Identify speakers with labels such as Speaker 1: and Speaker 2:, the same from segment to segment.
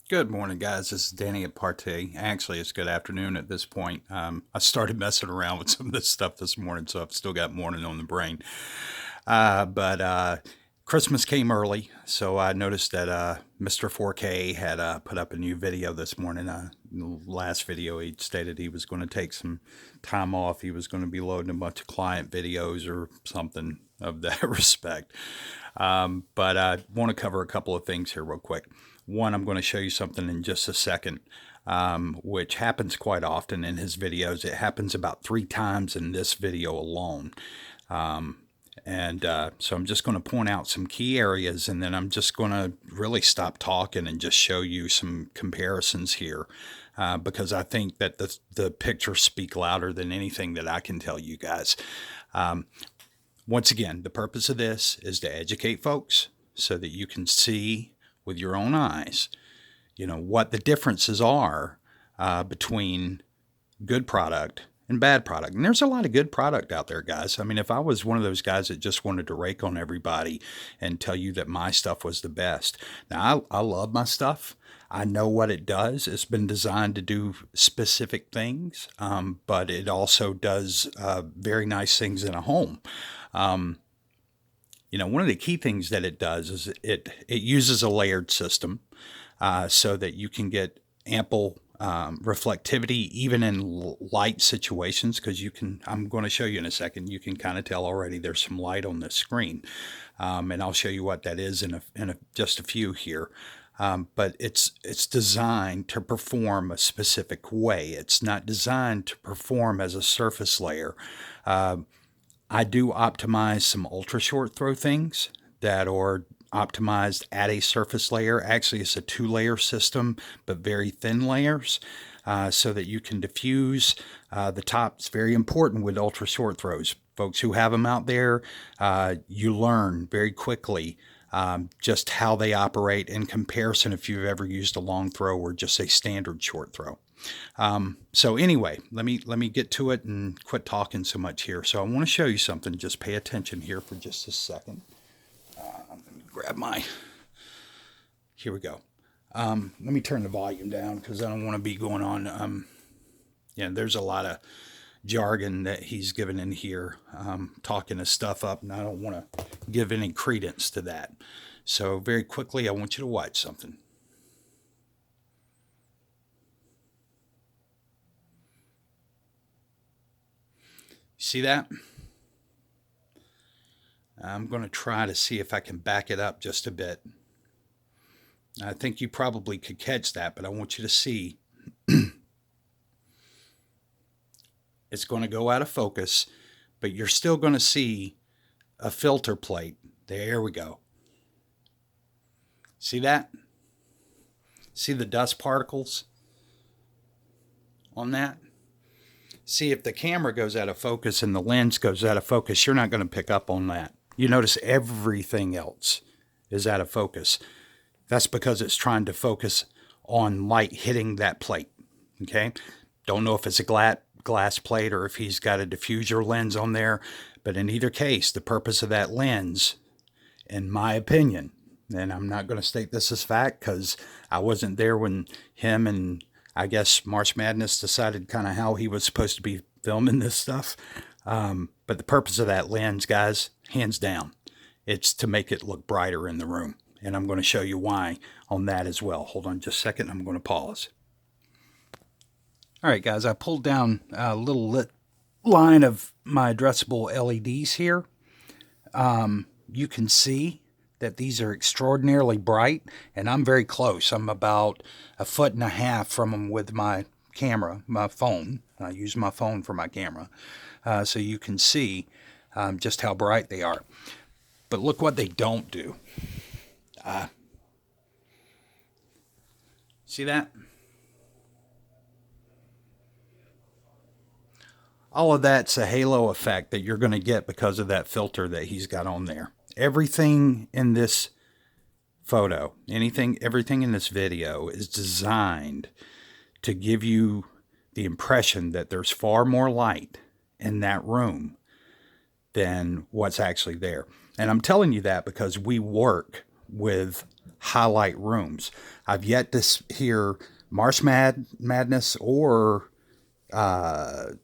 Speaker 1: Good morning, guys. This is Danny at Partey. Actually, it's good afternoon at this point. I started messing around with some of this stuff this morning, so I've still got morning on the brain. But Christmas came early, so I noticed that Mr. 4K had put up a new video this morning. The last video, he stated he was going to take some time off. He was going to be loading a bunch of client videos or something of that respect. But I want to cover a couple of things here real quick. One, I'm going to show you something in just a second, which happens quite often in his videos. It happens about 3 times in this video alone. So I'm just going to point out some key areas, and then I'm just going to really stop talking and just show you some comparisons here, because I think that the pictures speak louder than anything that I can tell you guys. Once again, the purpose of this is to educate folks so that you can see with your own eyes, what the differences are between good product and bad product. And there's a lot of good product out there, guys. I mean, if I was one of those guys that just wanted to rake on everybody and tell you that my stuff was the best. Now, I love my stuff. I know what it does. It's been designed to do specific things, but it also does very nice things in a home. One of the key things that it does is it uses a layered system, so that you can get ample reflectivity even in light situations, because I'm going to show you in a second, you can kind of tell already there's some light on this screen, and I'll show you what that is in just a few here. But it's designed to perform a specific way. It's not designed to perform as a surface layer. I do optimize some ultra short throw things that are optimized at a surface layer. Actually, it's a 2-layer system, but very thin layers, so that you can diffuse the top. It's very important with ultra short throws. Folks who have them out there, you learn very quickly just how they operate in comparison if you've ever used a long throw or just a standard short throw. So anyway, let me get to it and quit talking so much here. So I want to show you something. Just pay attention here for just a second. Let me grab here we go. Let me turn the volume down because I don't want to be going on. There's a lot of jargon that he's given in here, talking his stuff up, and I don't want to give any credence to that. So very quickly, I want you to watch something. See that? I'm going to try to see if I can back it up just a bit. I think you probably could catch that, but I want you to see. It's going to go out of focus, but you're still going to see a filter plate. There we go. See that? See the dust particles on that? See, if the camera goes out of focus and the lens goes out of focus, you're not going to pick up on that. You notice everything else is out of focus. That's because it's trying to focus on light hitting that plate. Okay? Don't know if it's a glass plate or if he's got a diffuser lens on there, but in either case, the purpose of that lens, in my opinion, and I'm not going to state this as fact because I wasn't there when him and I guess March Madness decided kind of how he was supposed to be filming this stuff. But the purpose of that lens, guys, hands down, it's to make it look brighter in the room. And I'm going to show you why on that as well. Hold on just a second. I'm going to pause. All right, guys, I pulled down a little lit line of my addressable LEDs here. You can see that these are extraordinarily bright, and I'm very close. I'm about 1.5 feet from them with my camera, my phone. I use my phone for my camera, so you can see just how bright they are. But look what they don't do. See that? All of that's a halo effect that you're going to get because of that filter that he's got on there. Everything in this photo, everything in this video is designed to give you the impression that there's far more light in that room than what's actually there. And I'm telling you that because we work with highlight rooms. I've yet to hear Madness or Mr.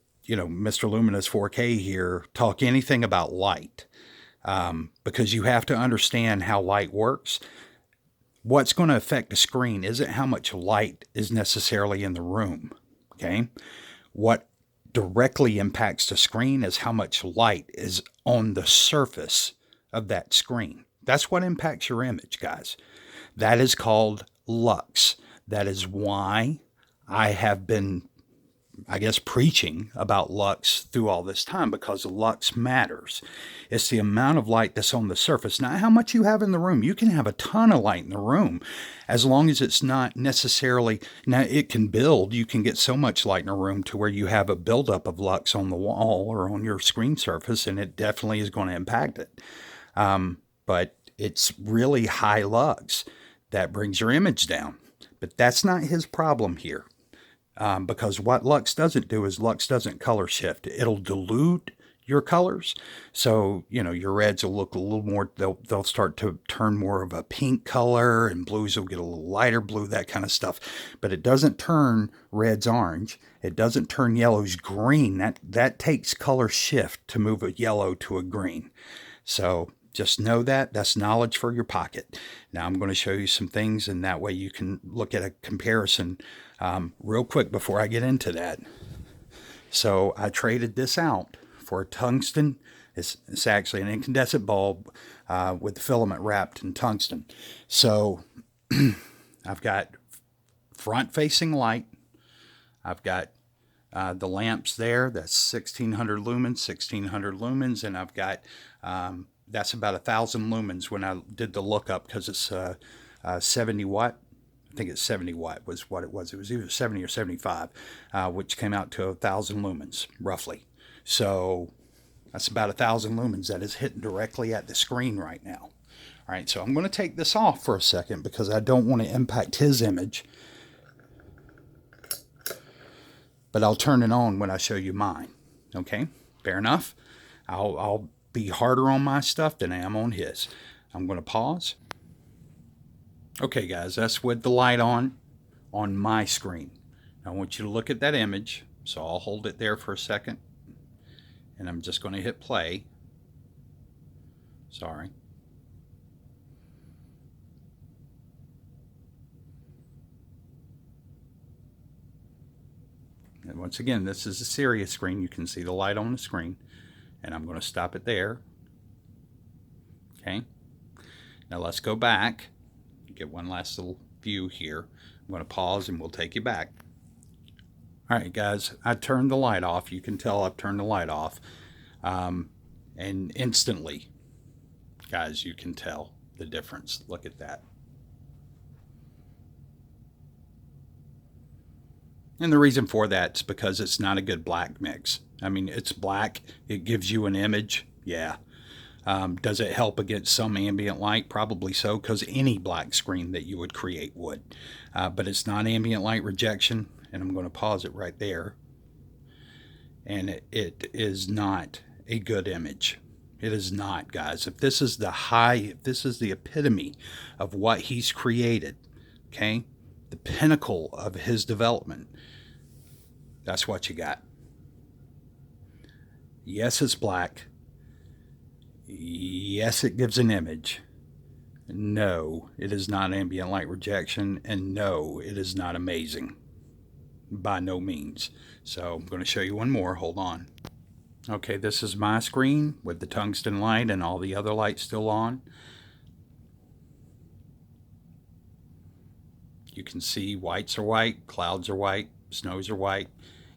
Speaker 1: Luminous 4K here talk anything about light, because you have to understand how light works. What's going to affect the screen isn't how much light is necessarily in the room. Okay. What directly impacts the screen is how much light is on the surface of that screen. That's what impacts your image, guys. That is called lux. That is why I have been, I guess, preaching about lux through all this time, because lux matters. It's the amount of light that's on the surface, not how much you have in the room. You can have a ton of light in the room as long as it's not necessarily, now it can build, you can get so much light in a room to where you have a buildup of lux on the wall or on your screen surface, and it definitely is going to impact it. But it's really high lux that brings your image down. But that's not his problem here. Because what lux doesn't do is lux doesn't color shift. It'll dilute your colors. So, your reds will look a little more, they'll start to turn more of a pink color, and blues will get a little lighter blue, that kind of stuff. But it doesn't turn reds orange. It doesn't turn yellows green. That takes color shift to move a yellow to a green. So just know that. That's knowledge for your pocket. Now I'm going to show you some things, and that way you can look at a comparison real quick before I get into that. So I traded this out for a tungsten. It's actually an incandescent bulb with the filament wrapped in tungsten. So I've got front-facing light. I've got the lamps there. That's 1600 lumens, and I've got that's about 1,000 lumens when I did the lookup, because it's 70 watt. I think it's 70 watt was what it was. It was either 70 or 75, which came out to 1,000 lumens roughly. So that's about 1,000 lumens that is hitting directly at the screen right now. All right, so I'm going to take this off for a second because I don't want to impact his image. But I'll turn it on when I show you mine. Okay, fair enough. I'll be harder on my stuff than I am on his. I'm going to pause. Okay, guys, that's with the light on my screen. Now I want you to look at that image. So I'll hold it there for a second. And I'm just going to hit play. Sorry. And once again, this is a serious screen. You can see the light on the screen. And I'm going to stop it there. Okay. Now let's go back. Get one last little view here. I'm going to pause and we'll take you back. All right, guys, I turned the light off. You can tell I've turned the light off. And instantly, guys, you can tell the difference. Look at that. And the reason for that is because it's not a good black mix. I mean, it's black. It gives you an image. Yeah. Does it help against some ambient light? Probably so, because any black screen that you would create would. But it's not ambient light rejection. And I'm going to pause it right there. And it is not a good image. It is not, guys. If this is if this is the epitome of what he's created, okay, the pinnacle of his development, that's what you got. Yes, it's black. Yes, it gives an image. No, it is not ambient light rejection. And no, it is not amazing. By no means. So I'm going to show you one more. Hold on. Okay, this is my screen with the tungsten light and all the other lights still on. You can see whites are white, clouds are white, snows are white.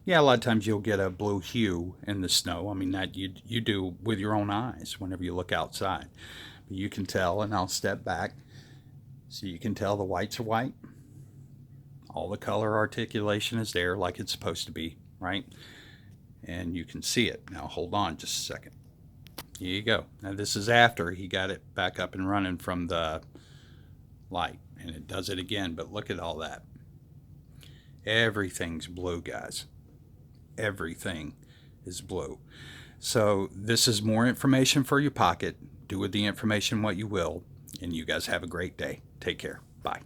Speaker 1: Yeah, a lot of times you'll get a blue hue in the snow. I mean, that you do with your own eyes whenever you look outside. But you can tell, and I'll step back so you can tell the whites are white. All the color articulation is there like it's supposed to be, right? And you can see it. Now hold on just a second. Here you go. Now this is after he got it back up and running from the light. And it does it again, but look at all that. Everything's blue, guys. Everything is blue. So this is more information for your pocket. Do with the information what you will. And you guys have a great day. Take care. Bye.